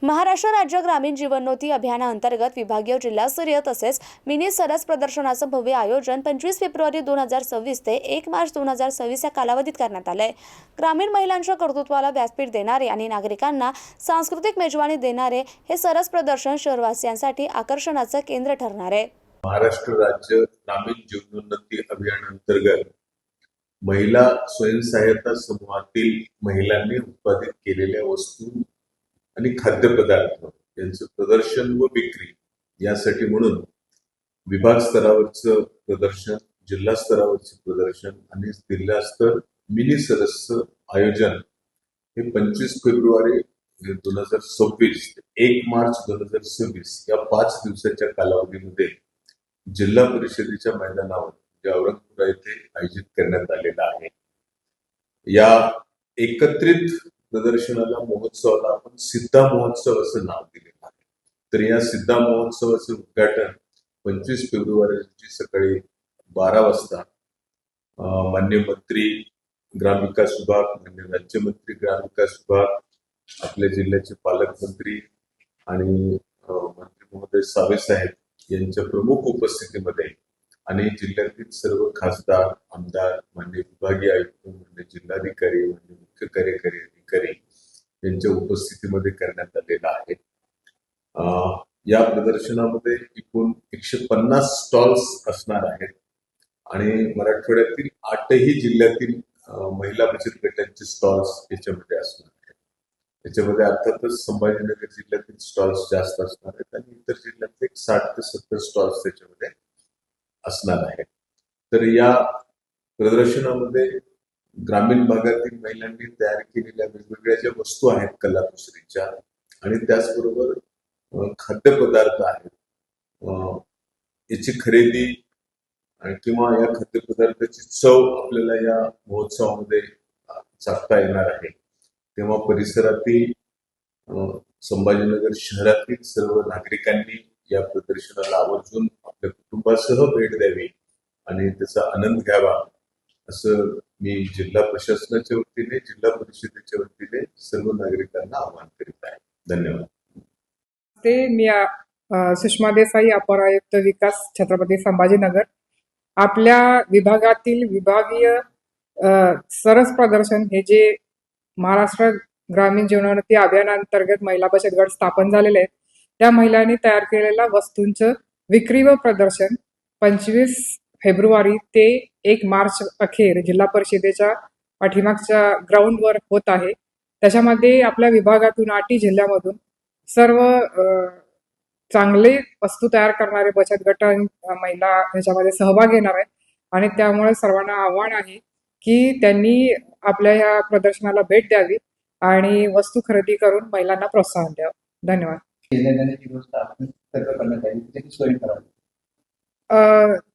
महाराष्ट्र राज्य ग्रामीण जीवनोन्नती अभियानाअंतर्गत विभागीय जिल्हास्तरीय तसेच मिनी सरस प्रदर्शनाचं भव्य आयोजन 25 फेब्रुवारी 2026 ते 1 मार्च 2026 या कालावधीत करण्यात आलंय। ग्रामीण महिलांच्या कर्तृत्वाला व्यासपीठ देणारे आणि नागरिकांना सांस्कृतिक मेजवानी देणारे हे सरस प्रदर्शन शहरवासियांसाठी आकर्षणाचं केंद्र ठरणार आहे। महाराष्ट्र राज्य ग्रामीण जीवनोन्नती अभियानाअंतर्गत महिला स्वयंसहायता समूहातील महिलांनी उत्पादित केलेल्या वस्तू आणि खाद्यपदार्थ यांचं प्रदर्शन व विक्री यासाठी म्हणून विभाग स्तरावरचं प्रदर्शन, जिल्हा स्तरावरचं प्रदर्शन आणि जिल्हा स्तर मिनी सरसचं आयोजन हे 25 फेब्रुवारी 2026 ते 1 मार्च 2026 या 5 दिवसाच्या कालावधीमध्ये जिल्हा परिषदेच्या मैदानावर औरंगपुरा येथे आयोजित करण्यात आलेला आहे। या एकत्रित प्रदर्शनाला महोत्सवाला आपण सिद्धा महोत्सव असं नाव दिलेलं आहे। तर या सिद्धा महोत्सवाचं उद्घाटन 25 फेब्रुवारी रोजी सकाळी 12 वाजता माननीय मंत्री ग्रामविकास विभाग, माननीय राज्यमंत्री ग्रामविकास विभाग, आपल्या जिल्ह्याचे पालकमंत्री आणि मंत्री महोदय सावे साहेब यांच्या प्रमुख उपस्थितीमध्ये आणि जिल्ह्यातील सर्व खासदार, आमदार, माननीय विभागीय आयुक्त, माननीय जिल्हाधिकारी, माननीय मुख्य कार्यकारी अधिकारी यांच्या उपस्थितीमध्ये करण्यात आलेला आहे। या प्रदर्शनामध्ये एकूण 150 स्टॉल्स असणार आहेत आणि मराठवाड्यातील 8ही जिल्ह्यातील महिला बचत गटांचे स्टॉल्स याच्यामध्ये असणार आहेत। याच्यामध्ये अर्थातच संभाजीनगर जिल्ह्यातील स्टॉल्स जास्त असणार आहेत आणि इतर जिल्ह्यातले 60 ते 70 स्टॉल्स त्याच्यामध्ये असणार आहे। तर या प्रदर्शनामध्ये ग्रामीण भागातील महिलांनी तयार केलेल्या वेगवेगळ्या ज्या वस्तू आहेत कलाकुसरीच्या आणि त्याचबरोबर खाद्यपदार्थ आहेत, याची खरेदी किंवा या खाद्यपदार्थाची चव आपल्याला या महोत्सवामध्ये चाखता येणार आहे। तेव्हा परिसरातील संभाजीनगर शहरातील सर्व नागरिकांनी या प्रदर्शनाला आवर्जून आपल्या कुटुंबासह भेट द्यावी आणि त्याचा आनंद घ्यावा असं मी जिल्हा प्रशासनाच्या वतीने, जिल्हा परिषदेच्या वतीने सर्व नागरिकांना आवाहन करीत आहे। धन्यवाद। मी सुषमा देसाई, अपर आयुक्त विकास, छत्रपती संभाजीनगर। आपल्या विभागातील विभागीय सरस प्रदर्शन हे जे महाराष्ट्र ग्रामीण जीवनोन्नती अभियानांतर्गत महिला बचत गट स्थापन झालेले आहेत, त्या महिलांनी तयार केलेल्या वस्तूंचं विक्री व प्रदर्शन 25 फेब्रुवारी ते 1 मार्च अखेर जिल्हा परिषदेच्या पाठीमागच्या ग्राउंडवर होत आहे। त्याच्यामध्ये आपल्या विभागातून 8 जिल्ह्यामधून सर्व चांगले वस्तू तयार करणारे बचत गट महिला ह्याच्यामध्ये सहभाग घेणार आहेत आणि त्यामुळे सर्वांना आव्हान आहे की त्यांनी आपल्या या प्रदर्शनाला भेट द्यावी आणि वस्तू खरेदी करून महिलांना प्रोत्साहन द्यावं। धन्यवाद।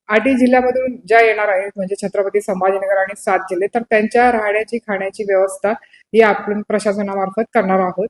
8 जिल्ह्यामधून ज्या येणार आहेत म्हणजे छत्रपती संभाजीनगर आणि 7 जिल्हे, तर त्यांच्या राहण्याची खाण्याची व्यवस्था ही आपण प्रशासनामार्फत करणार आहोत।